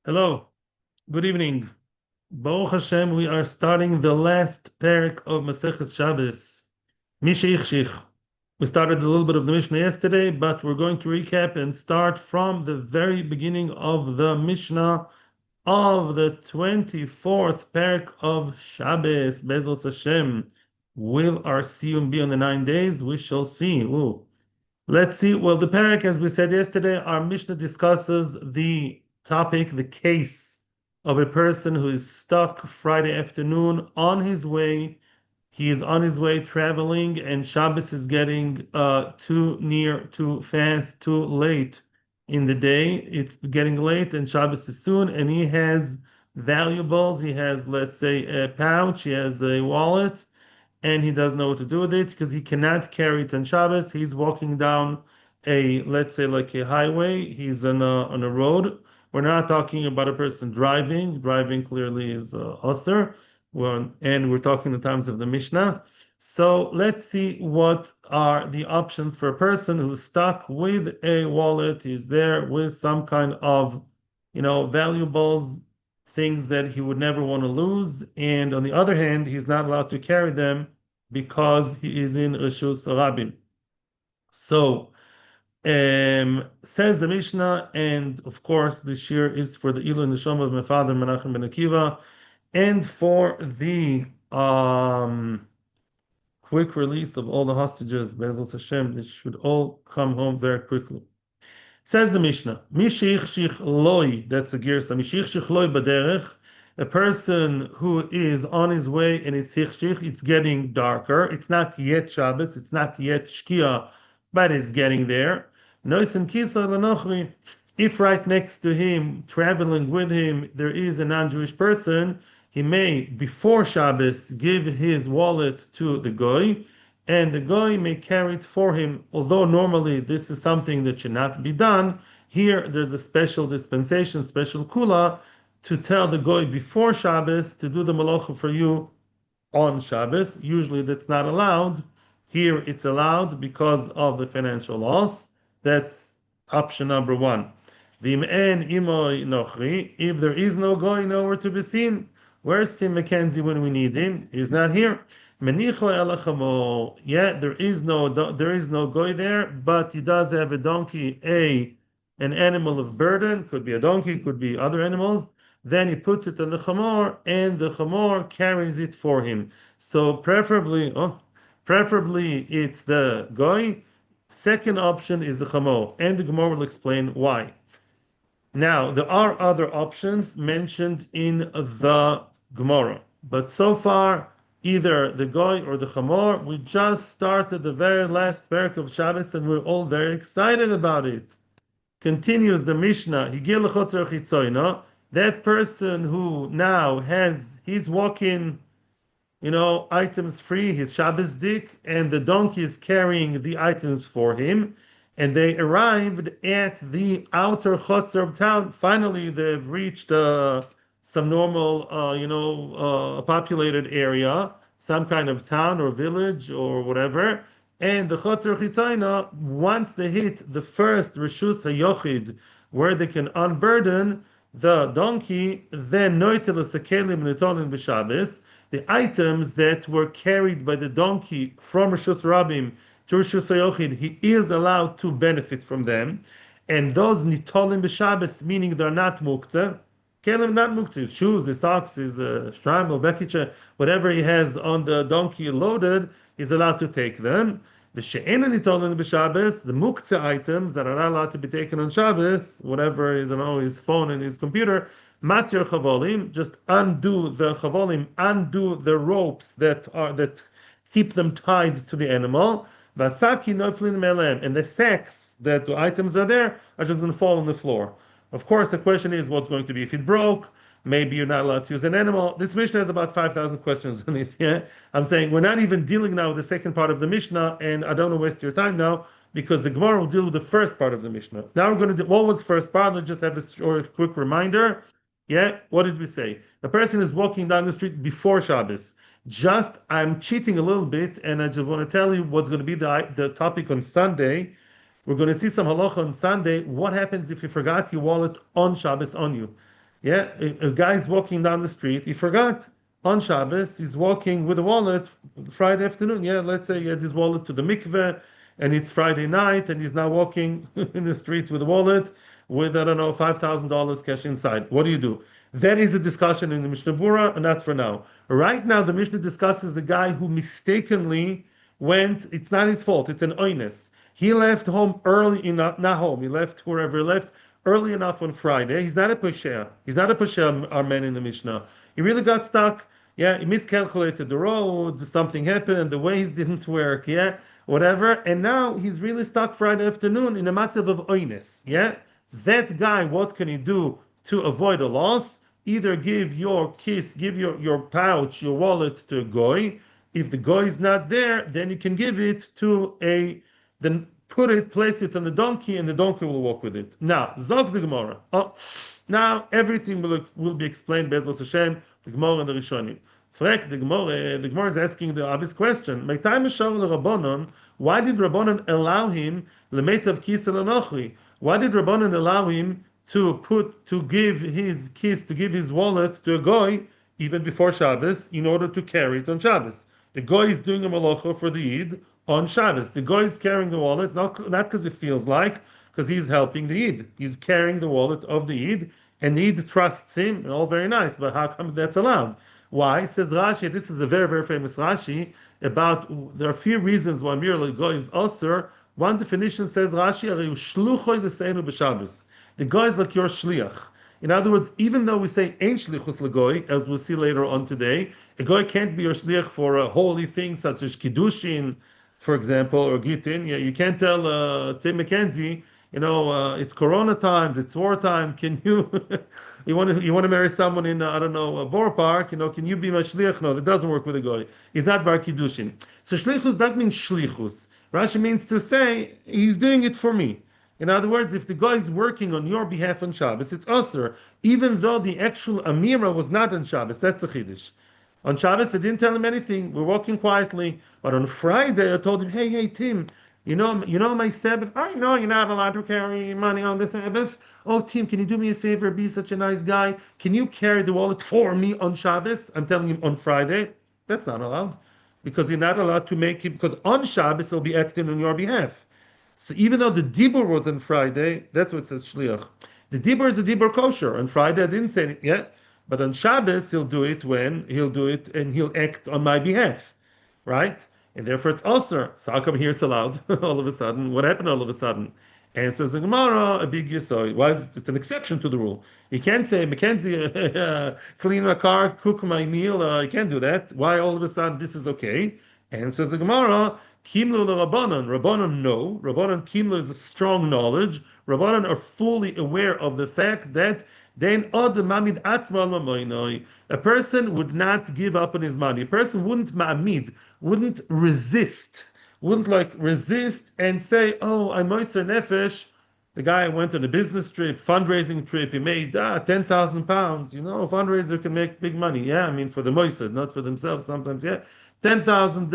Hello, good evening. Baruch Hashem, we are starting the last Perek of Maseches Shabbos. Mishich. We started a little bit of the Mishnah yesterday, but we're going to recap and start from the very beginning of the Mishnah of the 24th Perek of Shabbos. Bezos Hashem. Will our siyum be on the 9 days? We shall see. Ooh. Let's see. Well, the parak, as we said yesterday, our Mishnah discusses the topic, the case of a person who is stuck Friday afternoon on his way. He is on his way traveling, and Shabbos is getting too near, too fast, too late in the day. It's getting late, and Shabbos is soon, and he has valuables. He has, let's say, a pouch, he has a wallet, and he doesn't know what to do with it because he cannot carry it on Shabbos. He's walking down a, let's say, like a highway. He's on a road. We're not talking about a person driving. Driving clearly is usher. And we're talking in terms of the Mishnah. So let's see what are the options for a person who's stuck with a wallet. He's there with some kind of, valuables, things that he would never want to lose. And on the other hand, he's not allowed to carry them because he is in Reshus HaRabim. So, says the Mishnah, and of course, the shir is for the Ilu Neshama of my father, Menachem ben Akiva, and for the quick release of all the hostages, Be'ezus Hashem, they should all come home very quickly. Says the Mishnah, Mishich loi, that's a girsa, Mishich loi baderech, a person who is on his way and it's getting darker. It's not yet Shabbos, it's not yet Shkia, but it's getting there. Noisen kisa lenochri, if right next to him, traveling with him, there is a non-Jewish person, he may, before Shabbos, give his wallet to the goy, and the goy may carry it for him. Although normally this is something that should not be done, here there's a special dispensation, special kula, to tell the goy before Shabbos to do the malacha for you on Shabbos. Usually that's not allowed. Here it's allowed because of the financial loss. That's option number one. V'im'en imoy nochri, if there is no goy nowhere to be seen, where's Tim McKenzie when we need him? He's not here. Menicho elachamo. Yeah, there is no goy there, but he does have a donkey, an animal of burden, could be a donkey, could be other animals. Then he puts it on the chamor, and the chamor carries it for him. So preferably it's the goy. Second option is the chamor, and the Gemara will explain why. Now, there are other options mentioned in the Gemara, but so far, either the goy or the chamor. We just started the very last Perek of Shabbos, and we're all very excited about it. Continues the Mishnah, Higil Chotzer Chitzoyna, that person who now he's walking, items free, his Shabbos dik, and the donkey is carrying the items for him, and they arrived at the outer Chotzer of town. Finally, they've reached some normal, populated area, some kind of town or village or whatever. And the Chotzer Chitzaina, once they hit the first Reshus HaYochid, where they can unburden the donkey, then Noitel Sekelim Netolim B'Shabbos, the items that were carried by the donkey from Reshus HaRabim to Reshus HaYochid, he is allowed to benefit from them. And those Nitolim B'Shabbos, meaning they're not Muktzah, Kelim not Muktzah, his shoes, his socks, his shtreimel, bekicha, whatever he has on the donkey loaded, he's allowed to take them. The she'ena nitolen b'Shabbos, the muktzah items that are not allowed to be taken on Shabbos, whatever is on his phone and his computer, matir chavolim, just undo the chavolim, undo the ropes that keep them tied to the animal. Vasaki noflin melem, and the sacks that the items are there are just going to fall on the floor. Of course, the question is what's going to be if it broke. Maybe you're not allowed to use an animal. This Mishnah has about 5,000 questions on it. Yeah? I'm saying we're not even dealing now with the second part of the Mishnah, and I don't want to waste your time now because the Gemara will deal with the first part of the Mishnah. Now we're going to do what was first part. Let's just have a short, quick reminder. Yeah, what did we say? The person is walking down the street before Shabbos. I'm cheating a little bit, and I just want to tell you what's going to be the topic on Sunday. We're going to see some halacha on Sunday. What happens if you forgot your wallet on Shabbos on you? Yeah, a guy's walking down the street. He forgot on Shabbos. He's walking with a wallet Friday afternoon. Yeah, let's say he had his wallet to the mikveh, and it's Friday night, and he's now walking in the street with a wallet with, I don't know, $5,000 cash inside. What do you do? That is a discussion in the Mishnah Bura, and not for now. Right now, the Mishnah discusses the guy who mistakenly went. It's not his fault. It's an oinus. He left home early, not home. He left wherever he left early enough on Friday. He's not a pusher. He's not a pusher, our man in the Mishnah. He really got stuck. Yeah, he miscalculated the road. Something happened. The ways didn't work. Yeah, whatever. And now he's really stuck Friday afternoon in a matzav of oinus. Yeah, that guy, what can he do to avoid a loss? Either give your kiss, give your pouch, your wallet to a goy. If the goy is not there, then you can give it to then put it, place it on the donkey, and the donkey will walk with it. Now, Zog the Gemara. Oh, now everything will be explained, Bezos Hashem, the Gemara and the Rishonim. Frek, the Gemara is asking the obvious question. My time is Rabbanon. Why did Rabbanon allow him lemetav kisel anochri? Why did Rabbanon allow him to give his kiss, to give his wallet to a goy even before Shabbos in order to carry it on Shabbos? The goy is doing a malacha for the Yid on Shabbos. The goy is carrying the wallet, not because it feels like, because he's helping the Yid. He's carrying the wallet of the Yid, and the Yid trusts him, and all very nice, but how come that's allowed? Why? Says Rashi, this is a very, very famous Rashi, there are a few reasons why merely goy is osir. One definition says Rashi, shluchoi l'seinu b'Shabbos. The goy is like your shliach. In other words, even though we say ain't shlichus legoy, as we'll see later on today, a goy can't be your shliach for a holy thing such as kiddushin, for example, or Gitin. Yeah, you can't tell Tim McKenzie, it's Corona times, it's war time. Can you, you want to marry someone in I don't know a Bor Park? Can you be my shliach? No, that doesn't work with a goy. He's not bar kiddushin. So shlichus does mean shlichus. Rashi means to say he's doing it for me. In other words, if the guy is working on your behalf on Shabbos, it's usher, even though the actual Amira was not on Shabbos. That's the Chiddush. On Shabbos, I didn't tell him anything. We're walking quietly. But on Friday, I told him, hey, Tim, you know my Sabbath? I know you're not allowed to carry money on the Sabbath. Oh, Tim, can you do me a favor? Be such a nice guy. Can you carry the wallet for me on Shabbos? I'm telling him on Friday. That's not allowed. Because you're not allowed to make him, because on Shabbos, he'll be acting on your behalf. So even though the dibur was on Friday, that's what it says shliach. The dibur is the dibur kosher. On Friday, I didn't say it yet, but on Shabbos, he'll do it and he'll act on my behalf, right? And therefore it's also. So how come here it's allowed all of a sudden? What happened all of a sudden? Answers the Gemara, a big yesod. Why is it? It's an exception to the rule. You can't say, Mackenzie, clean my car, cook my meal. You can't do that. Why all of a sudden this is okay? Answers the Gemara, Kimlu Rabbanon. Rabbanon no. Rabbanon Kimlu is a strong knowledge. Rabbanon are fully aware of the fact that a person would not give up on his money. A person wouldn't resist, wouldn't and say, "Oh, I'm moister nefesh." The guy went on a business trip, fundraising trip. He made 10,000 pounds. A fundraiser can make big money. Yeah, I mean for the moister, not for themselves. Sometimes, yeah, 10,000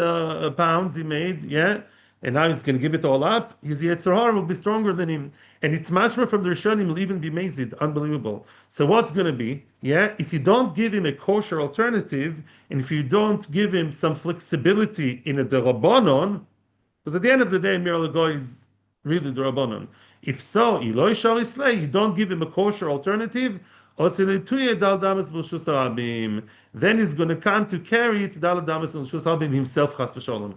pounds he made. Yeah. And now he's going to give it all up. His Yetzer Hara will be stronger than him. And it's mashma from the Rishonim will even be mazid. Unbelievable. So what's going to be? Yeah, if you don't give him a kosher alternative, and if you don't give him some flexibility in a derabanon, because at the end of the day, Mir Lagoy is really derabanon. If so, Eloi Sharisley, you don't give him a kosher alternative, then he's going to come to carry it Dal Damas Reshus HaRabim himself, chas v'sholom.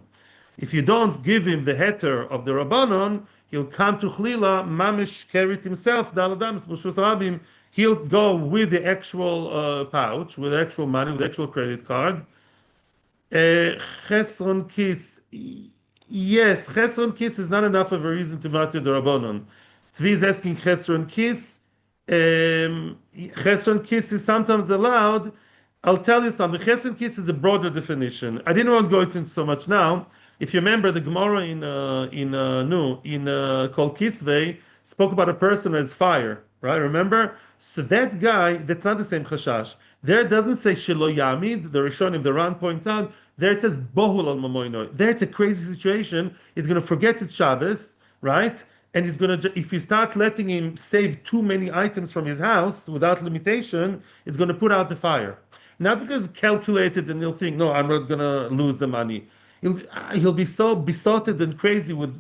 If you don't give him the heter of the Rabbanon, he'll come to Chlila, Mamish carry it himself, Dal Damas Reshus HaRabim. He'll go with the actual pouch, with the actual money, with the actual credit card. Chesron Kis, yes, Chesron Kis is not enough of a reason to matter the Rabbanon. Tzvi is asking Chesron Kis. Chesron Kis is sometimes allowed. I'll tell you something. Chesron Kis is a broader definition. I didn't want to go into it so much now. If you remember, the Gemara called Kisvei spoke about a person as fire, right? Remember? So that guy, that's not the same chashash. There it doesn't say Shelo Yamid, the Rishonim, the Ran points out. There it says Bohul al Mamoino. There it's a crazy situation. He's going to forget it's Shabbos, right? and he's gonna if you start letting him save too many items from his house without limitation, it's gonna put out the fire. Not because calculated and he'll think, no, I'm not gonna lose the money. He'll be so besotted and crazy with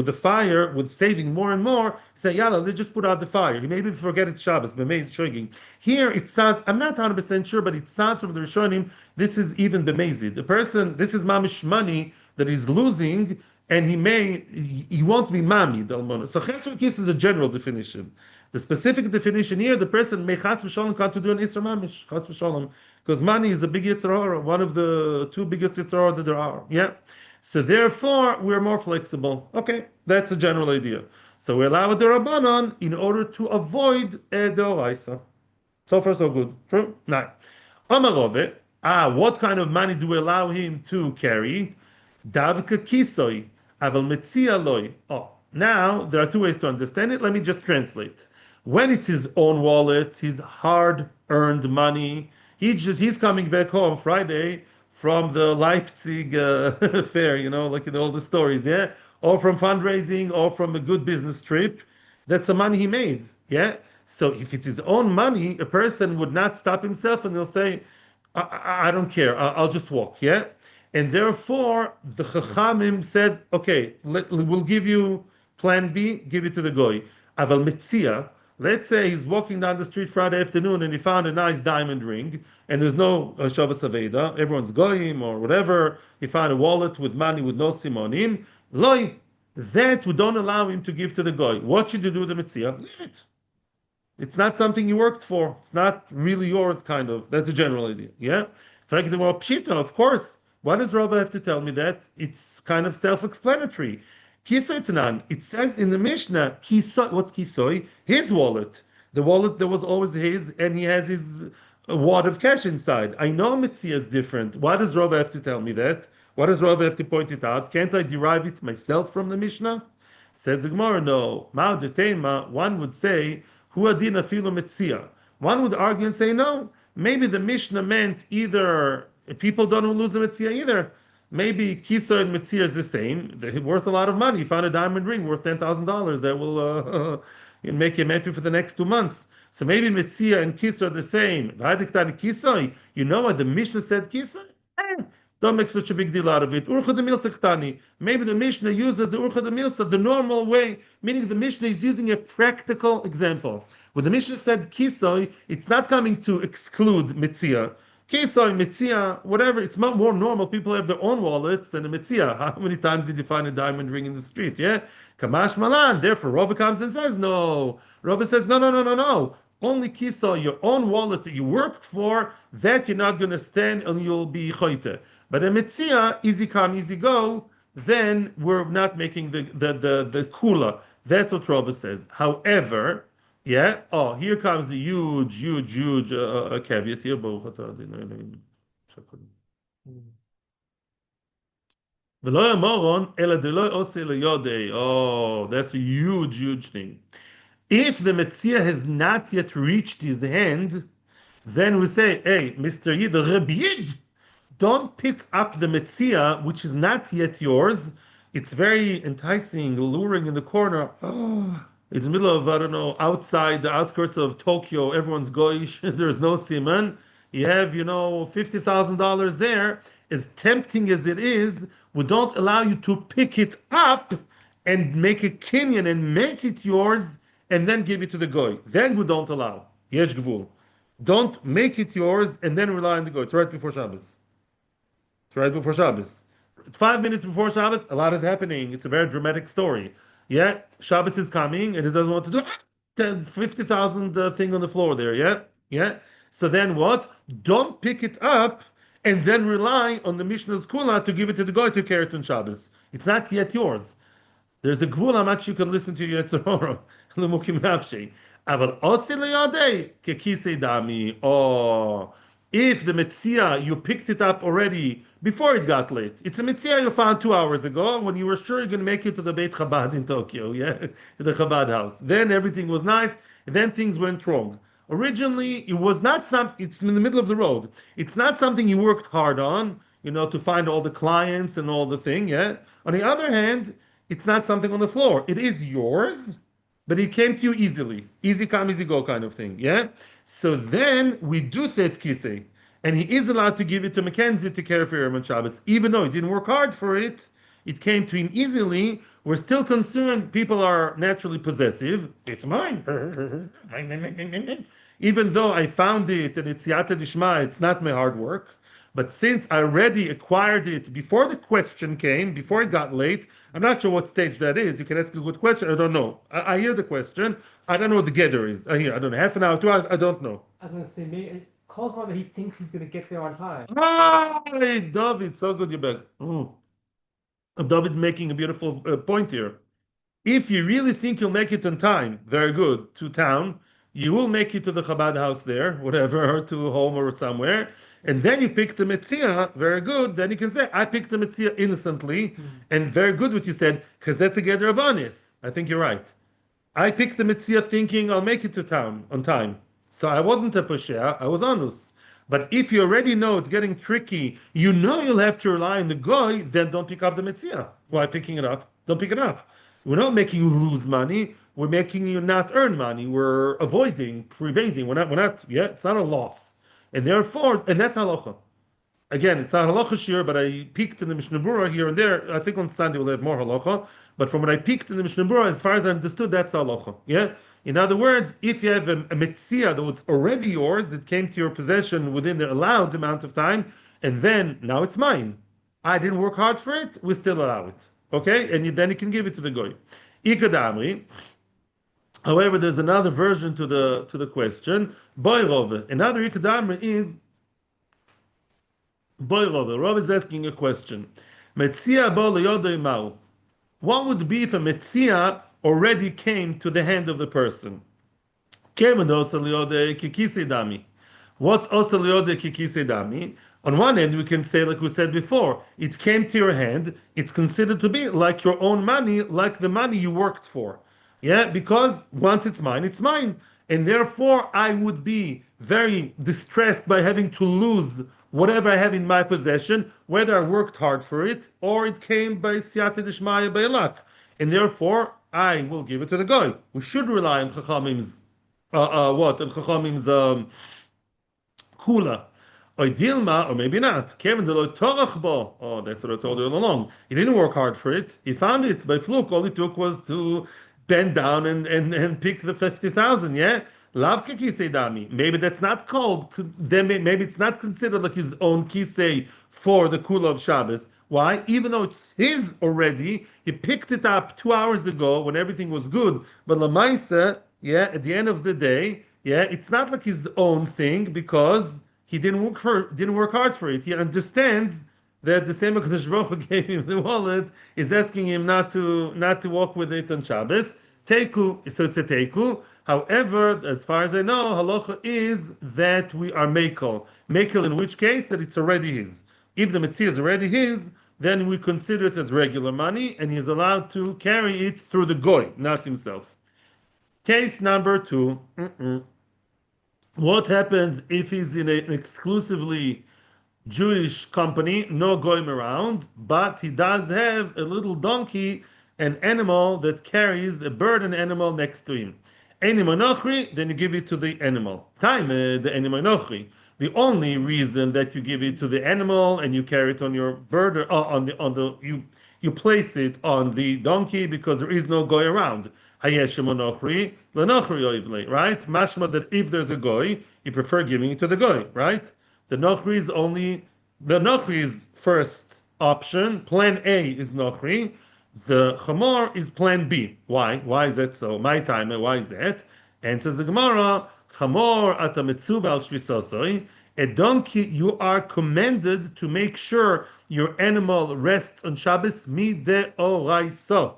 the fire, with saving more and more. Say, yalla, let's just put out the fire. He maybe forget it's Shabbos, but maybe it's shoging. Here it sounds. I'm not 100% sure, but it sounds from the Rishonim. This is even bemazid. The person, this is mamish money that he's losing, and he won't be mami dalmona. So chesed kis is the general definition. The specific definition here, the person may chas v'shalom can't do an isra mamish chas v'shalom, because money is a big yitzhar hara, one of the two biggest yitzhar hara that there are. Yeah. So therefore, we're more flexible. Okay, that's a general idea. So we allow the rabbanon in order to avoid a deoraisa. So far, so good. True? Now, Amarove, what kind of money do we allow him to carry? Davka kisoi, aval metzia loy. Oh, now there are two ways to understand it. Let me just translate. When it's his own wallet, his hard-earned money, he's coming back home Friday from the Leipzig fair, like in all the stories, yeah, or from fundraising, or from a good business trip. That's the money he made, yeah. So if it's his own money, a person would not stop himself and he'll say, I don't care, I'll just walk, yeah? And therefore, the Chachamim said, okay, we'll give you plan B, give it to the Goy. Aval Metzia, let's say he's walking down the street Friday afternoon and he found a nice diamond ring and there's no Shabbos Aveda, everyone's Goyim or whatever, he found a wallet with money with no simonim, Loi, that we don't allow him to give to the Goy. What should you do with the Metzia? Leave it. It's not something you worked for. It's not really yours, kind of. That's a general idea. Yeah? Like the more pshita, of course. Why does Rava have to tell me that? It's kind of self-explanatory. Kisoy Tanan, it says in the Mishnah, Kisoy, what's Kisoy? His wallet. The wallet that was always his, and he has his wad of cash inside. I know Mitzia is different. Why does Rava have to tell me that? Why does Rava have to point it out? Can't I derive it myself from the Mishnah? Says the Gemara, no. Ma'adetema, one would say, Hu adin afilu metzia. One would argue and say, no, maybe the Mishnah meant either people don't lose the metzia either. Maybe kisa and metzia is the same. They're worth a lot of money. You found a diamond ring worth $10,000 that will make him happy for the next 2 months. So maybe metzia and kisa are the same. You know what the Mishnah said kisa? Don't make such a big deal out of it. Urcha de milsa ktani. Maybe the Mishnah uses the urcha de milsa the normal way, meaning the Mishnah is using a practical example. When the Mishnah said kisoy, it's not coming to exclude mitzia. Kisoy, mitzia, whatever, it's more normal. People have their own wallets than a mitzia. How many times did you find a diamond ring in the street? Yeah? Kamash malan. Therefore, Rava comes and says, no. Rava says, no, no, no, no, no. Only kisa, your own wallet that you worked for, that you're not going to stand and you'll be choite. But a mitzia, easy come, easy go, then we're not making the kula. That's what Rava says. However, yeah, here comes the huge caveat here. Oh, that's a huge thing. If the Metzia has not yet reached his hand, then we say, hey, Mr. Yid, Rabbi Yid, don't pick up the Metzia, which is not yet yours. It's very enticing, alluring in the corner. Oh, it's the middle of, I don't know, outside the outskirts of Tokyo. Everyone's goyish. There's no siman. You have, $50,000 there. As tempting as it is, we don't allow you to pick it up and make a kinyan and make it yours and then give it to the goy. Then we don't allow. Yesh gvul. Don't make it yours and then rely on the goy. It's right before Shabbos. It's right before Shabbos. 5 minutes before Shabbos, a lot is happening. It's a very dramatic story. Yeah, Shabbos is coming and he doesn't want to do 50,000 thing on the floor there. Yeah. So then what? Don't pick it up and then rely on the Mishnah's kula to give it to the guy to carry it on Shabbos. It's not yet yours. There's a gvul how much you can listen to Yetzer Hara. L'mukim nafshi. Aval osi leyadei kekisei dami. Oh, if the Metzia, you picked it up already before it got late. It's a Metzia you found 2 hours ago when you were sure you're going to make it to the Beit Chabad in Tokyo, yeah? To the Chabad house. Then everything was nice, and then things went wrong. Originally, it was not something, it's in the middle of the road. It's not something you worked hard on, to find all the clients and all the thing, yeah? On the other hand, it's not something on the floor. It is yours, but it came to you easily. Easy come, easy go kind of thing. Yeah? So then we do say it's kisei. And he is allowed to give it to Mackenzie to care for Erev Shabbos. Even though he didn't work hard for it, it came to him easily. We're still concerned people are naturally possessive. It's mine. Even though I found it and it's Yata Dishma, it's not my hard work. But since I already acquired it before the question came, before it got late, I'm not sure what stage that is. You can ask a good question. I don't know. I hear the question. I don't know what the getter is. I don't know. Half an hour, 2 hours. I don't know. I was going to say, maybe it calls on that he thinks he's going to get there on time. Hi, David. So good you're back. David making a beautiful point here. If you really think you'll make it on time, very good, to town, you will make it to the Chabad house there, whatever, or to home or somewhere, and then you pick the Metzia, very good, then you can say, I picked the Metzia innocently, and very good what you said, because that's a gather of honest. I think you're right. I picked the Metzia thinking I'll make it to town on time. So I wasn't a Pashea, I was honest. But if you already know it's getting tricky, you know you'll have to rely on the Goy, then don't pick up the Metzia. Why picking it up? Don't pick it up. We're not making you lose money. We're making you not earn money. We're avoiding, preventing. Yeah, it's not a loss. And therefore, and that's halacha. Again, it's not halacha shir, but I peeked in the Mishnah Berurah here and there. I think on Sunday we'll have more halacha. But from what I peeked in the Mishnah Berurah, as far as I understood, that's halacha. Yeah. In other words, if you have a metzia that's already yours, that came to your possession within the allowed amount of time, and then now it's mine. I didn't work hard for it. We still allow it. Okay, and then you can give it to the goy. Ikadamri. However, there's another version to the question. Boyrove. Another ikadamri is Boyrove. Rav is asking a question. Metzia bo leyodo imau. What would be if a metzia already came to the hand of the person? Kevin also leode kikisi dami. What's also leode kikisi dami? On one end, we can say, like we said before, it came to your hand. It's considered to be like your own money, like the money you worked for. Yeah, because once it's mine, it's mine. And therefore, I would be very distressed by having to lose whatever I have in my possession, whether I worked hard for it or it came by siyata dishmaya by luck. And therefore, I will give it to the guy. We should rely on Chachamim's, what? On Chachamim's kula. Or Dilma, or maybe not. Kevin de lo torach bo. Oh, that's what I told you all along. He didn't work hard for it. He found it by fluke. All he took was to bend down and pick the 50,000. Yeah, lav kisei dami. Maybe that's not called. Then maybe it's not considered like his own kisei for the kula of Shabbos. Why? Even though it's his already, he picked it up 2 hours ago when everything was good. But lamaisa, yeah, at the end of the day, yeah, it's not like his own thing because he didn't work hard for it. He understands that the same Hakadosh Baruch Hu gave him the wallet is asking him not to walk with it on Shabbos. Teiku, so it's a teiku. However, as far as I know, halacha is that we are mekel. Mekel in which case that it's already his. If the metzia is already his, then we consider it as regular money, and he's allowed to carry it through the goy, not himself. Case number 2. What happens if he's in an exclusively Jewish company, no goyim around, but he does have a little donkey, an animal that carries a burden animal next to him. Animal nochri, then you give it to the animal. Time the animal nochri. The only reason that you give it to the animal and you carry it on your burden, you place it on the donkey because there is no goy around. Hayeshem nochri, lenochri oivle, right? Mashma that if there's a goy, you prefer giving it to the goy, right? The Nochri is only the Nochri's first option. Plan A is Nochri. The Chamor is Plan B. Why? Why is that so? My time. Why is that? Answers the Gemara. Chamor atametzuv al shvisosoi. A donkey, you are commanded to make sure your animal rests on Shabbos mideoraiso.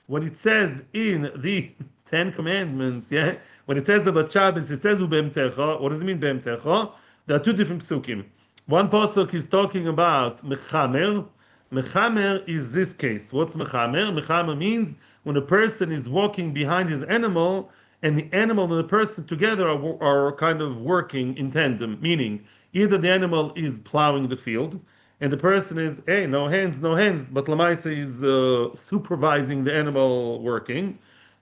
When it says in the Ten Commandments, yeah, when it says about Shabbos, it says ubemtecha. What does it mean bemtecha? There are two different psukim. One pasuk is talking about mechamer. Mechamer is this case. What's mechamer? Mechamer means when a person is walking behind his animal, and the animal and the person together are kind of working in tandem. Meaning, either the animal is plowing the field, and the person is, hey, no hands, no hands, but Lamaisa is supervising the animal working,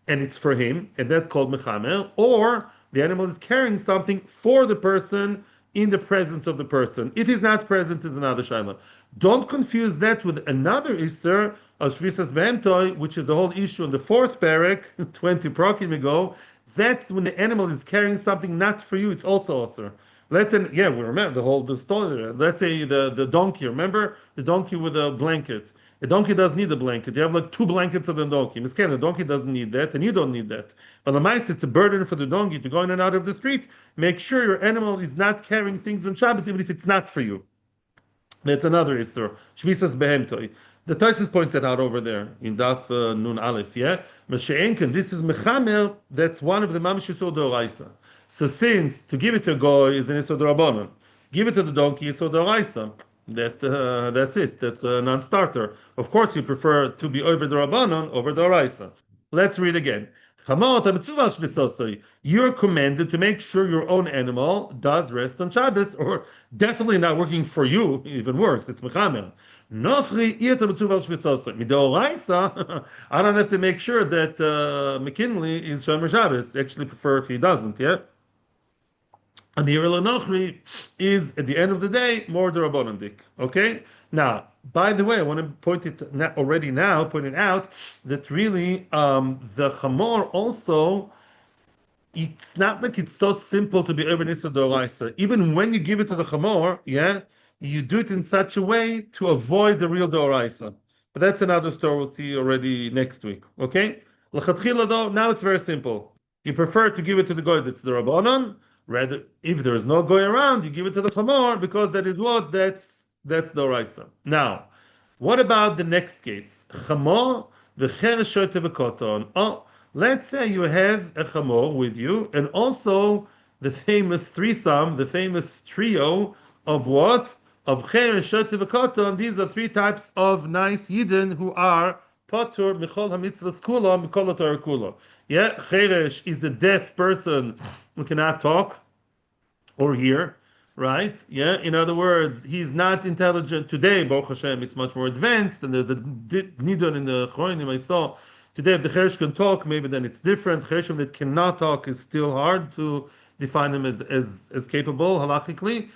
and it's for him, and that's called mechamer, or the animal is carrying something for the person in the presence of the person. It is not present is another shaila. Don't confuse that with another isser of shvisas behemtoi, which is the whole issue in the fourth perek, 20 prokim ago. That's when the animal is carrying something not for you. It's also osir. Let's say, yeah, we remember the story. Let's say the donkey. Remember the donkey with a blanket. A donkey doesn't need a blanket. You have like two blankets of the donkey. Miskin, the donkey doesn't need that, and you don't need that. But the mice, it's a burden for the donkey to go in and out of the street. Make sure your animal is not carrying things on Shabbos, even if it's not for you. That's another Isser. Shvisas behemtoi. The Tosis points it out over there in Daf Nun Aleph. Yeah, Mashenken. This is mechamer. That's one of the mamish yisod d'oraisa. So since to give it to a goy is an yisod rabbanon, give it to the donkey yisod d'oraisa. That's it. That's a non-starter. Of course, you prefer to be over the rabbanon over the oraisa. Let's read again. You're commanded to make sure your own animal does rest on Shabbos, or definitely not working for you. Even worse, it's mechamer. Midoraisa, I don't have to make sure that McKinley is Shomer Shabbos. Actually, prefer if he doesn't. Yeah. Amir Nochri is at the end of the day more the Rabbanandik. Okay. Now, by the way, I want to point it already now, point it out that really the Chamor also, it's not like it's so simple to be Urbanista Doraisa. Even when you give it to the Chamor, yeah, you do it in such a way to avoid the real Doraisa. But that's another story we'll see already next week. Okay? L'chatchila though, now it's very simple. You prefer to give it to the Goy that's the Rabbanon, rather, if there is no Goy around, you give it to the Chamor because that is what? That's the Doraisa. Now, what about the next case? Chamor, the Chereshote v'koton. Oh, let's say you have a chamor with you, and also the famous threesome, the famous trio of what? Of cheresh, shot, v'koton. These are three types of nice yidden who are patur michol hamitzvahs kula mikol haTorah kula. Yeah, cheresh is a deaf person who cannot talk or hear, right? Yeah, in other words, he's not intelligent today. Baruch Hashem, it's much more advanced, and there's a nidon in the Choronim I saw today. If the Cheresh can talk, maybe then it's different. Chereshim that cannot talk is still hard to define him as capable halachically.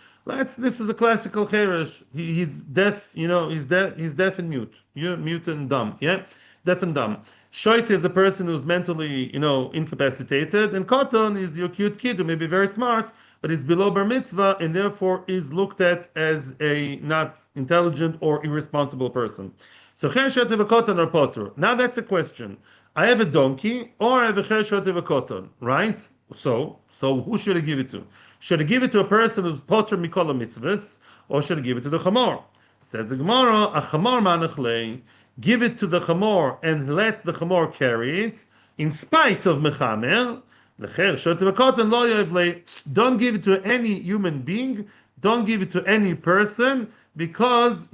This is a classical Cheresh. He's deaf, he's deaf and mute. You're mute and dumb, yeah? Deaf and dumb. Shoit is a person who's mentally, incapacitated, and Katan is your cute kid who may be very smart, but is below bar mitzvah and therefore is looked at as a not intelligent or irresponsible person. So cheshet v'kotan are potter. Now that's a question. I have a donkey or I have a cheshet v'kotan, right? So who should I give it to? Should I give it to a person who's potter mikol mitzvahs, or should I give it to the chamor? Says the Gemara, a chamor manachlei. Give it to the chamor and let the chamor carry it in spite of mechamer. Don't give it to any human being. Don't give it to any person because,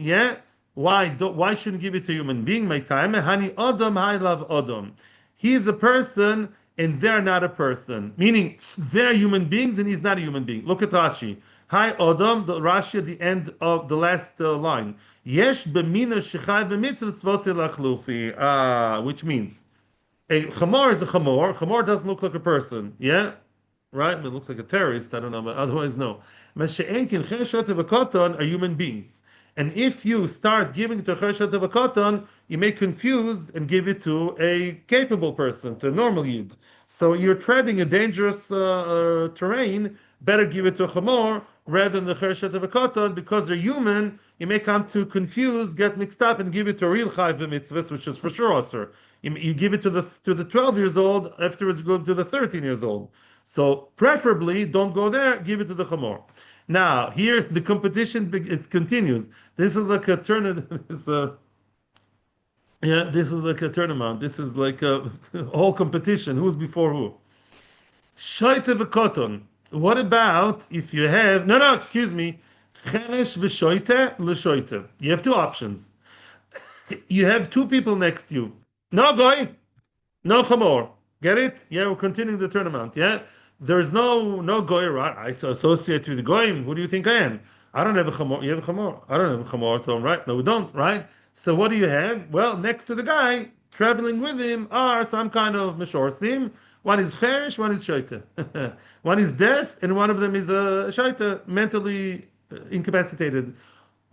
why shouldn't give it to a human being? My time, hani adam, I love adam. He is a person and they're not a person. Meaning they're human beings and he's not a human being. Look at Rashi. Hi Adam, the Rashi at the end of the last line. Yesh b'mina shechai b'mitzvah svosei lachlufi. Which means a chamor is a chamor. Chamor doesn't look like a person. Yeah? Right? It looks like a terrorist. I don't know, but otherwise no. Mashe'enkin cheshot v'koton are human beings. And if you start giving it to cheshot v'koton, you may confuse and give it to a capable person, to a normal yid. So you're treading a dangerous terrain. Better give it to a chamor rather than the cheshet of a koton, because they're human. You may come to confuse, get mixed up, and give it to a real chayv mitzvahs, which is for sure also. You give it to the 12 years old. Afterwards, you go to the 13 years old. So preferably, don't go there. Give it to the chamor. Now here the competition it continues. This is like a tournament. This is like a tournament. This is like a whole competition. Who's before who? Shoite v'koton. What about if you have excuse me, cheresh v'shoite l'shoite. You have two options. You have two people next to you. No goy, no chamor. Get it? Yeah, we're continuing the tournament. Yeah, there's no goy. Right? I associate with the goyim. Who do you think I am? I don't have a chamor. You have a chamor. I don't have a chamor to him, right? No, we don't, right? So what do you have? Well, next to the guy traveling with him are some kind of meshorsim. One is cheresh, one is shoita. One is deaf, and one of them is a shoita, mentally incapacitated.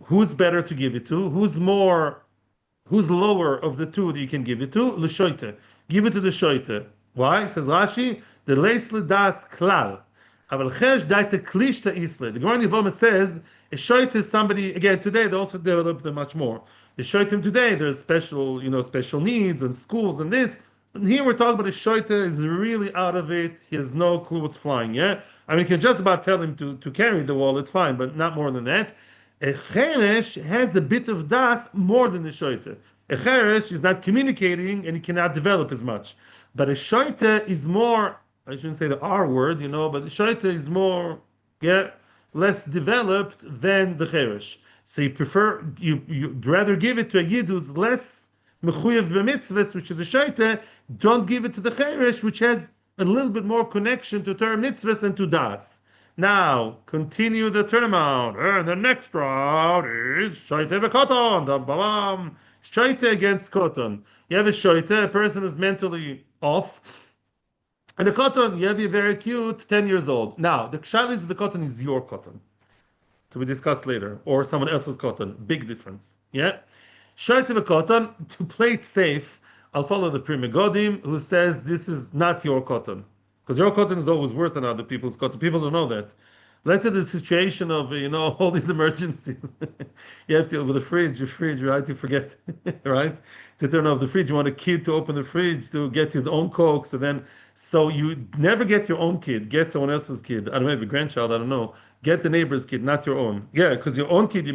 Who's better to give it to? Who's lower of the two that you can give it to? L'shoite. Give it to the shoite. Why? Says Rashi, the leisle das klal. Aval chesh daite klishta isle. The Gemara in Yevamah says a shoite is somebody. Again, today they also developed them much more. The shoitim today, there's special, special needs and schools and this. And here we're talking about a shoite is really out of it. He has no clue what's flying. Yeah, I mean, you can just about tell him to carry the wallet, fine, but not more than that. A cheresh has a bit of das more than a shoite. A cheresh is not communicating and he cannot develop as much. But a shoite is more, I shouldn't say the R word, but the shoite is more, yeah, less developed than the cheresh. So you'd rather give it to a yid who's less mechuyev b'mitzvahs, which is the shoite, don't give it to the cheresh, which has a little bit more connection to Torah mitzvahs and to das. Now, continue the tournament. And the next round is Shaita Bekoton. Bam, Shaita against Koton. You have a Shaita, a person who's mentally off. And the Koton, you have a very cute 10 years old. Now, the Kshal is the Koton is your Koton. To be discussed later. Or someone else's Koton. Big difference. Yeah? Shaita Bekoton, to play it safe, I'll follow the Pri Megadim, who says this is not your Koton. Because your cotton is always worse than other people's cotton. People don't know that. Let's say the situation of all these emergencies. You have to with your fridge, right? You forget, right? To turn off the fridge. You want a kid to open the fridge to get his own cokes, and then so you never get your own kid. Get someone else's kid. I don't know, maybe grandchild. I don't know. Get the neighbor's kid, not your own. Yeah, because your own kid,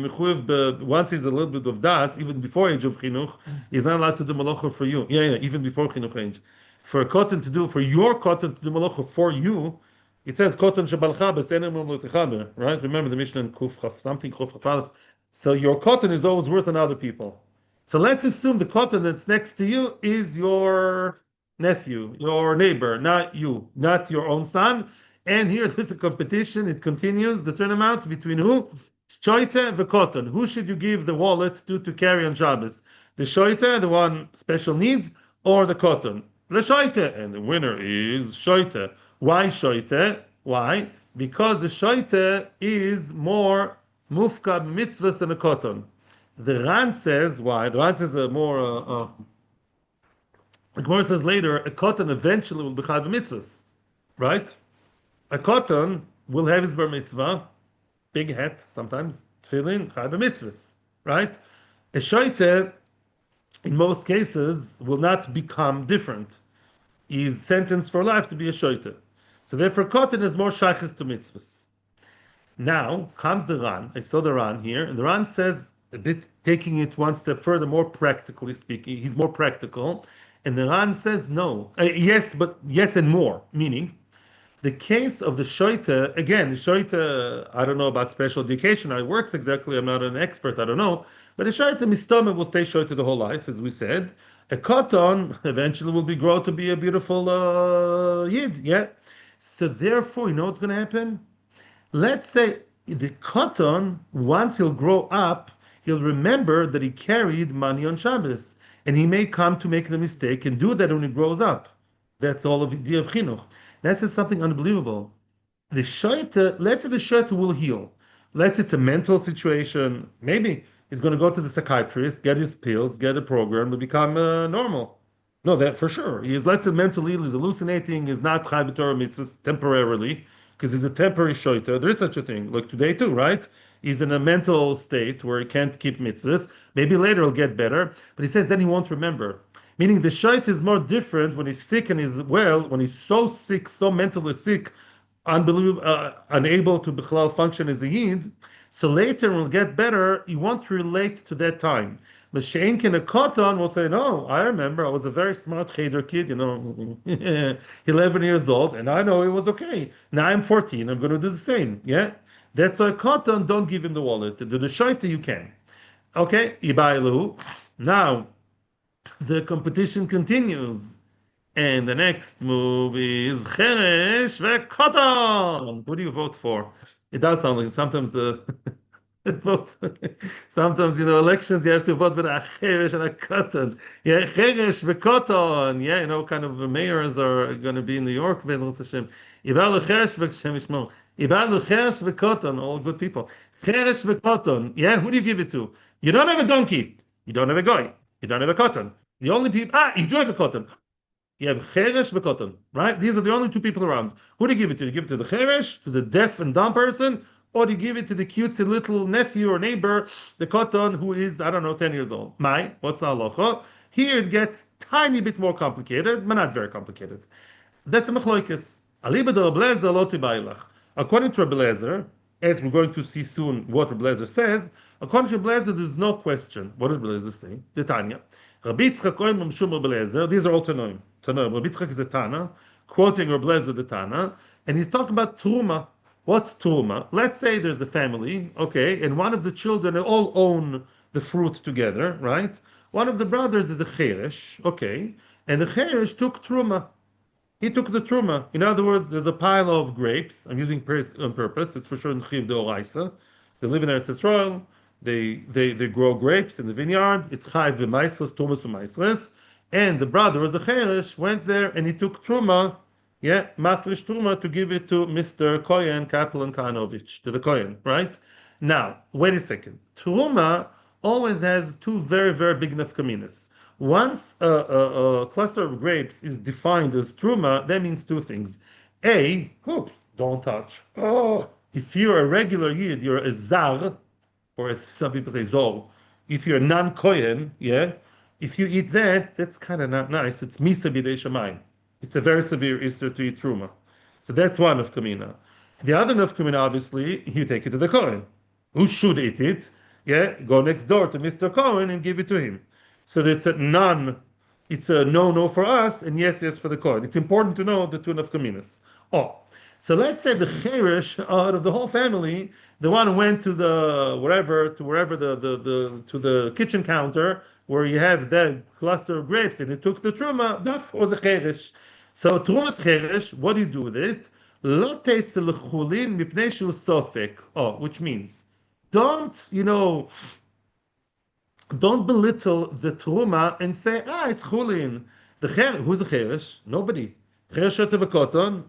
once he's a little bit of das, even before age of chinuch, he's not allowed to do malacha for you. Yeah, even before chinuch age. For a cotton to do, for your cotton to do malacha for you, it says cotton shebalcha b'senem, right? Remember the Mishnah in Kuf Chaf something Kuf Chaf Aleph. So your cotton is always worse than other people. So let's assume the cotton that's next to you is your nephew, your neighbor, not you, not your own son. And here there's a competition. It continues the tournament between who? Shoite and cotton. Who should you give the wallet to carry on Shabbos? The shoite, the one special needs, or the cotton? The shoite, and the winner is shoite. Why shoite? Why? Because the shoite is more mufka mitzvahs than a cotton. The Ran says why. The Ran says a more. The Gemara says later a cotton eventually will be chayv mitzvahs, right? A cotton will have his bar mitzvah, big hat sometimes, tefillin, chayv mitzvahs, right? A shoite, in most cases, will not become different. He's sentenced for life to be a shoite. So therefore, cotton is more shaykhis to mitzvahs. Now comes the Ran. I saw the Ran here, and the Ran says a bit taking it one step further, more practically speaking. He's more practical, and the Ran says no. Yes, but yes and more. Meaning, the case of the shoita, again, the shoita, I don't know about special education, how it works exactly, I'm not an expert, I don't know, but the shoita mistama will stay shoita the whole life, as we said. A cotton eventually will be grow to be a beautiful yid, yeah? So therefore, you know what's going to happen? Let's say the cotton, once he'll grow up, he'll remember that he carried money on Shabbos, and he may come to make the mistake and do that when he grows up. That's all of the idea of chinuch. This is something unbelievable. The shoita, let's say the shoita will heal. Let's say it's a mental situation. Maybe he's going to go to the psychiatrist, get his pills, get a program to become normal. No, that for sure. Let's say mentally he's hallucinating, he's not chai b'torah mitzvahs temporarily, because he's a temporary shoita. There is such a thing. Like today too, right? He's in a mental state where he can't keep mitzvahs. Maybe later he'll get better. But he says then he won't remember. Meaning the shait is more different when he's sick and he's well, when he's so sick, so mentally sick, unbelievable, unable to bichlal function as a yid. So later when he'll get better, he won't relate to that time. Mashenk in a cotton will say, no, I remember I was a very smart cheder kid, 11 years old, and I know it was okay. Now I'm 14, I'm going to do the same. Yeah? That's why cotton, don't give him the wallet. To do the shaita, you can. Okay, Ibailu. Now, the competition continues. And the next move is Cheresh Vekoton. Who do you vote for? It does sound like sometimes Vote. Sometimes, elections, you have to vote with a cheresh and a cotton. Yeah, cheresh v'koton. Yeah, kind of mayors are going to be in New York, Bezras Hashem. Ibalu cheresh v'Hashem Yishmor. Ibalu cheresh v'koton, all good people. Cheresh v'koton. Yeah, who do you give it to? You don't have a donkey. You don't have a goy. You don't have a cotton. The only people, you do have a cotton. You have Cheresh and right? These are the only two people around. Who do you give it to? You give it to the Cheresh, to the deaf and dumb person, or do you give it to the cutesy little nephew or neighbor, the Koton, who is, I don't know, 10 years old? What's the halacha? Here it gets tiny bit more complicated, but not very complicated. That's a machloikis. Aliba de Rablezer lo tibailach. According to Rablezer, as we're going to see soon what Rablezer says, according to Rablezer, there's no question. What does Rablezer say? The Tanya. Rabbi Yitzchak Oim Mamshum Rablezer, these are all Tanoim. Rabbi Yitzchak is a Tana, quoting Rablezer the Tana, and he's talking about Truma. What's Truma? Let's say there's a family, okay, and one of the children all own the fruit together, right? One of the brothers is a Cheresh, okay, and the Cheresh took Truma. He took the truma. In other words, there's a pile of grapes. I'm using on purpose. It's for sure in Chiv de Oraisa. They live in Eretz Yisrael. They grow grapes in the vineyard. It's Chayv b'maisles, Tumas b'maisles. And the brother of the Cheresh went there and he took truma, mafresh truma, to give it to Mr. Kohen, Kaplan Kanovich, to the Kohen, right? Now, wait a second. Truma always has two very, very big nafkaminas. Once a cluster of grapes is defined as truma, that means two things. A, oops, don't touch. Oh, if you're a regular yid, you're a zar, or as some people say zor. If you're a non-kohen, if you eat that, that's kind of not nice. It's misa b'dei shamayim. It's a very severe issur to eat truma. So that's one of kamina. The other of kamina, obviously, you take it to the kohen. Who should eat it? Go next door to Mr. Cohen and give it to him. So it's it's a no for us, and yes for the Kohen. It's important to know the two nafkaminas. So let's say the Cheresh out of the whole family, the one who went to the wherever to the kitchen counter where you have that cluster of grapes, and he took the truma. That was a Cheresh. So trumas Cheresh, what do you do with it? Lo teitzel l'chulin mipnei shu sofek. Which means don't belittle the truma and say, it's chulin. Who's the cheresh? Nobody. Cheresh of a cotton,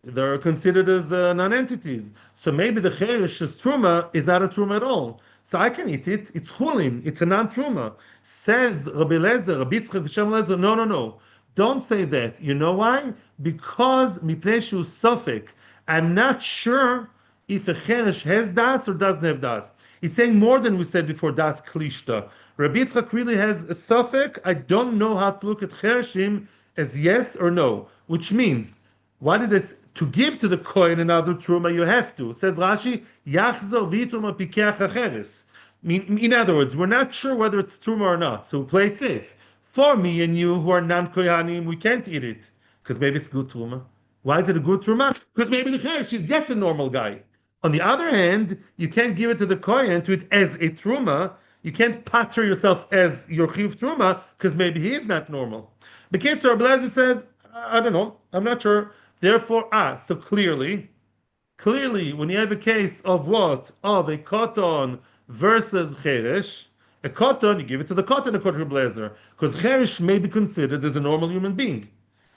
they're considered as non-entities. So maybe the cheresh's truma is not a truma at all. So I can eat it. It's chulin. It's a non-truma. Says Rabbi Lezer, Rabbi Yitzchak Shem Lezer, no. Don't say that. You know why? Because mipnei shu sofek. I'm not sure if a cheresh has das or doesn't have das. He's saying more than we said before, das klishta. Rabbi Yitzchak really has a suffix. I don't know how to look at chereshim as yes or no, which means, what did this, to give to the kohen another truma, you have to. Says Rashi, yachzor v'truma pikeach acheres. In other words, we're not sure whether it's truma or not, so we play it safe. For me and you who are non-kohanim, we can't eat it, because maybe it's good truma. Why is it a good truma? Because maybe the cheresh is yes a normal guy. On the other hand, you can't give it to the kohen to it as a truma. You can't patter yourself as your chiv truma because maybe he is not normal. Beketzer Blazer says, I don't know, I'm not sure. Therefore, so clearly, when you have a case of what? Of a koton versus cheresh, a koton, you give it to the koton according to Blazer, because cheresh may be considered as a normal human being.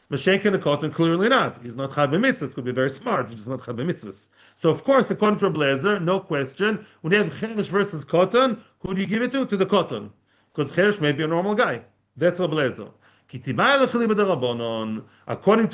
Mashenk and a cotton, clearly not. He's not chad b'mitzvahs. Could be very smart. He's just not chad b'mitzvahs. So of course, according to Blazer, no question. When you have cheresh versus cotton, who do you give it to? To the cotton, because cheresh may be a normal guy. That's Blazer. According to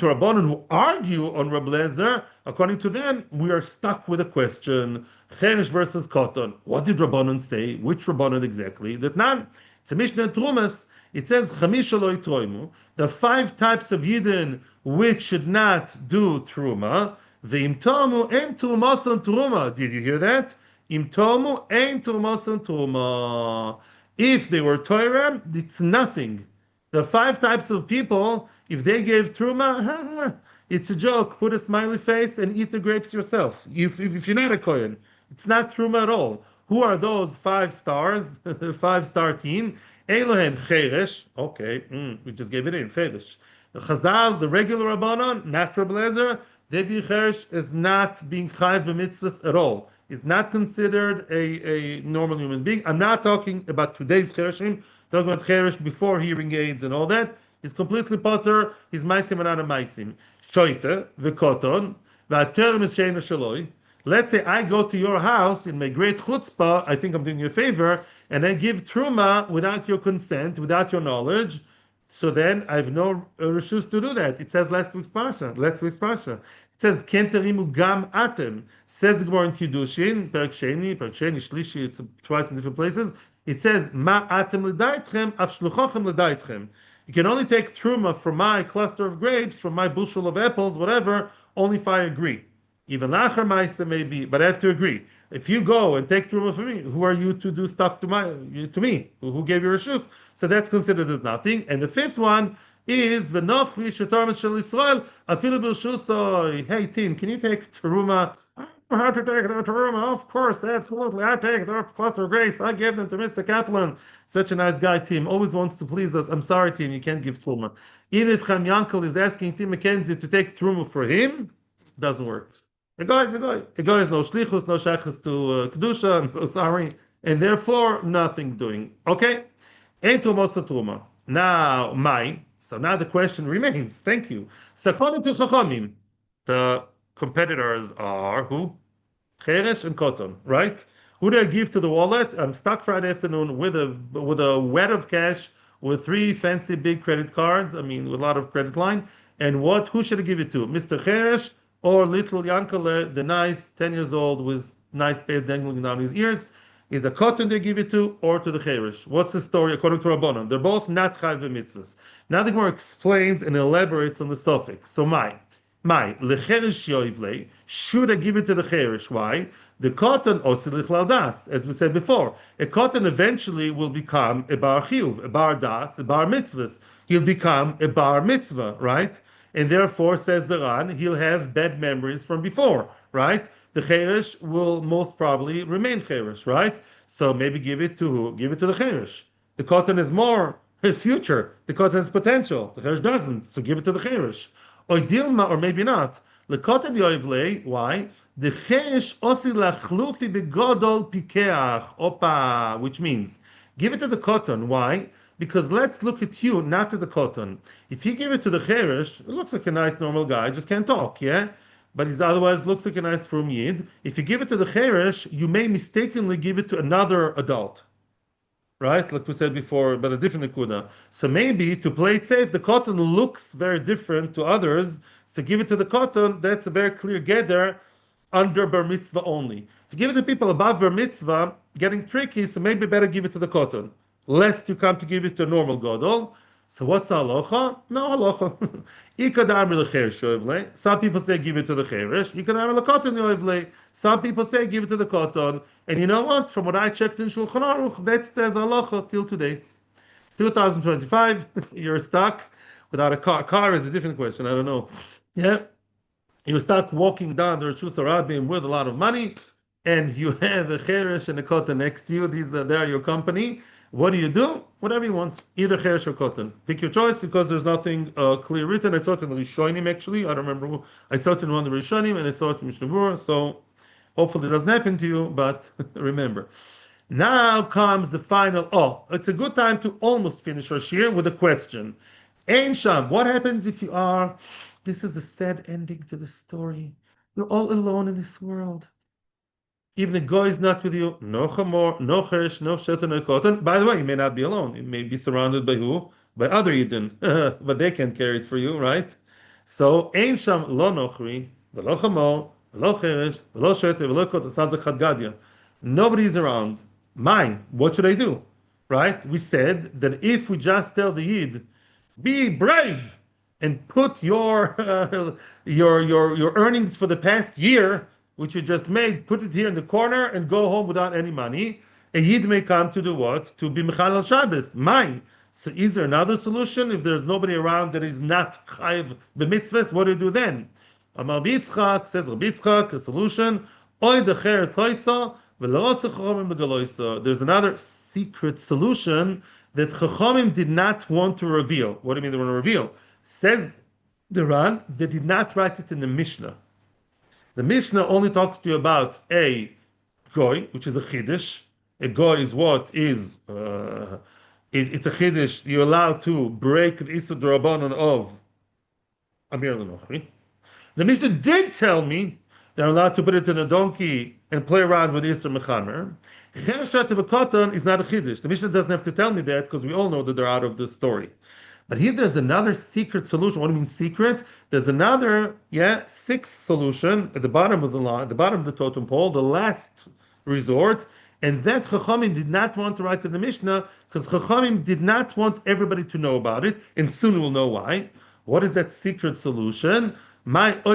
Rabbanon who argue on Rablezer, according to them, we are stuck with a question: cheresh versus cotton. What did Rabbanon say? Which Rabbanon exactly? That none. It's a Mishnah in Trumas. It says Chamisha lo yitroimu. The 5 types of Yidden which should not do truma. Ve'im tomu ein trumason truma. Did you hear that? Im tomu ein trumason truma. If they were Torah, it's nothing. The 5 types of people, if they gave truma, it's a joke. Put a smiley face and eat the grapes yourself. If you're not a kohen, it's not truma at all. Who are those 5 stars? 5-star team. Elohen cheresh. Okay, we just gave it in cheresh. Chazal, the regular Rabbanon, not Rabbi Lezer, Debi cheresh is not being chayv b'mitzvahs at all. is not considered a normal human being. I'm not talking about today's Chereshim, talking about Cheresh before hearing aids and all that. He's completely potter, he's Maisim and not a Maisim. Shoite, V'koton, V'aterem is Sheina Shaloi. Let's say I go to your house in my great chutzpah, I think I'm doing you a favor, and I give truma without your consent, without your knowledge. So then I have no reshus to do that. It says last week's parsha. Last week's parsha. It says ken terimu gam atem. Says the Gemara in Kiddushin, Perek Sheni, Shlishi. It's twice in different places. It says ma atem l'daitchem af shluchochem l'daitchem. You can only take truma from my cluster of grapes, from my bushel of apples, whatever, only if I agree. Even lacher meister maybe, but I have to agree. If you go and take truma from me, who are you to do stuff to me? Who gave you a shuf? So that's considered as nothing. And the fifth one is the nochri shetarmes shel Yisrael afilu b'rshusoi. Hey team, can you take truma? I have to take the truma. Of course, absolutely. I take their cluster of grapes. I gave them to Mr. Kaplan. Such a nice guy, team. Always wants to please us. I'm sorry, team. You can't give truma. Even if Chaim Yankel is asking Tim McKenzie to take truma for him, doesn't work. A guy is a guy. A guy is no shlichus, no shachas to kedusha. I'm so sorry, and therefore nothing doing. Okay, ain't tumas truma. Now, my. So now the question remains. Thank you. So according to Chachamim, the competitors are who? Cheresh and Cotton, right? Who do I give to the wallet? I'm stuck Friday afternoon with a wad of cash with three fancy big credit cards. I mean, with a lot of credit line. And what? Who should I give it to? Mr. Cheresh or little Yankele, the nice 10 years old with nice pants dangling down his ears? Is a cotton they give it to, or to the Cheresh? What's the story according to Rabbanan? They're both not chayv mitzvahs. Now the Gemara explains and elaborates on the suffix. So lecheresh yoivle, should I give it to the Cheresh? Why? The cotton osilich laldas, as we said before. A cotton eventually will become a bar chiyuv, a bar das, a bar mitzvahs. He'll become a bar mitzvah, right? And therefore, says the Ran, he'll have bad memories from before, right? The Cheresh will most probably remain Cheresh, right? So maybe give it to who? Give it to the Cheresh. The cotton is more his future. The cotton has potential. The Cheresh doesn't. So give it to the Cheresh. Or Dilma, or maybe not. The cotton yoivle, why? The Cheresh osi lachlufi begodol pikeach, opa, which means give it to the cotton. Why? Because let's look at you, not to the cotton. If you give it to the Cheresh, it looks like a nice normal guy, just can't talk, yeah? But he's otherwise looks like a nice frum yid. If you give it to the Cheresh, you may mistakenly give it to another adult. Right? Like we said before, but a different Nakuda. So maybe to play it safe, the cotton looks very different to others. So give it to the cotton, that's a very clear gather under bar mitzvah only. If you give it to people above bar mitzvah, getting tricky, so maybe better give it to the cotton. Lest you come to give it to a normal gadol. So what's the halacha? No halacha. Some people say give it to the cheresh. Some people say give it to the cotton. And you know what? From what I checked in Shulchan Aruch, that's the halacha till today. 2025, you're stuck without a car. Car is a different question. I don't know. Yeah, you're stuck walking down the Reshus HaRabim with a lot of money, and you have a cheresh and a cotton next to you. They are your company. What do? Whatever you want. Either cheresh or cotton. Pick your choice because there's nothing clear written. I saw it in the Rishonim actually. I don't remember who. I saw it in one of the Rishonim and I saw it in Mishnah Berurah. So hopefully it doesn't happen to you, but remember. Now comes the final. Oh, it's a good time to almost finish our shir with a question. Ein Sham, what happens if you are? This is the sad ending to the story. You're all alone in this world. Even the guy is not with you. No chamor, no cheresh, no shetan, no cotton. By the way, you may not be alone. You may be surrounded by who? By other Yidden. But they can't carry it for you, right? So, ein sham lo nochri, v'lo chamor, v'lo cheresh, v'lo shetan, v'lo cotton. Sounds like Chadgadia. Nobody's around. Mine. What should I do? Right? We said that if we just tell the Yid, be brave and put your your earnings for the past year, which you just made, put it here in the corner and go home without any money. A Yid may come to do what? To be Mechal Shabbos. My. So is there another solution? If there's nobody around that is not Chayiv b'mitzvahs, what do you do then? Amar Bitzchak, says Rabbi Yitzchak, a solution. Oy decher soisa, v'lo tzachomim begaloisa. There's another secret solution that Chachamim did not want to reveal. What do you mean they want to reveal? Says the Ran, they did not write it in the Mishnah. The Mishnah only talks to you about a goy, which is a chiddush. A goy is what it's a chiddush. You're allowed to break the isur d'Rabbanan of Amir Lenochri. The Mishnah did tell me that I'm allowed to put it in a donkey and play around with Isser Mechamer. Chereshat V'Katan is not a Chiddush. The Mishnah doesn't have to tell me that because we all know that they're out of the story. But here there's another secret solution. What do you mean secret? There's another, sixth solution at the bottom of the line, at the bottom of the totem pole, the last resort. And that Chachamim did not want to write to the Mishnah because Chachamim did not want everybody to know about it. And soon we'll know why. What is that secret solution? What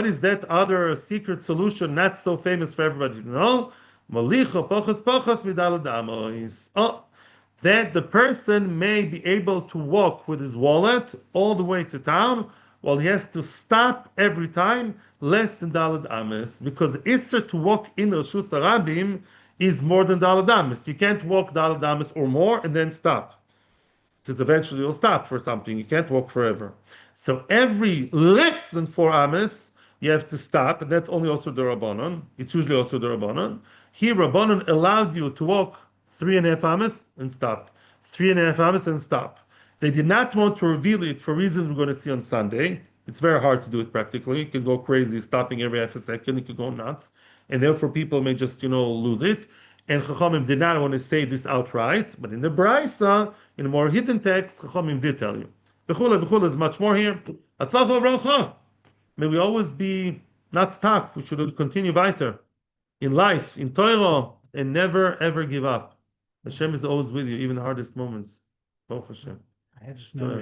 is that other secret solution not so famous for everybody to know? That the person may be able to walk with his wallet all the way to town while he has to stop every time less than Dalad Ames, because Isser to walk in Reshus HaRabim is more than Dalad Ames. You can't walk Dalad Ames or more and then stop, because eventually you'll stop for something. You can't walk forever. So every less than 4 ames, you have to stop, and that's only also the Rabbanon. It's usually also the Rabbanon. Here, Rabbanon allowed you to walk 3.5 ames and stop. 3.5 ames and stop. They did not want to reveal it for reasons we're going to see on Sunday. It's very hard to do it practically. You can go crazy, stopping every half a second. You can go nuts. And therefore, people may just, lose it. And Chachamim did not want to say this outright, but in the Braisa, in a more hidden text, Chachamim did tell you. B'chula is much more here. Atzlacha v'bracha. May we always be not stuck. We should continue weiter in life, in Torah, and never ever give up. Hashem is always with you, even the hardest moments. Baruch Hashem. I have no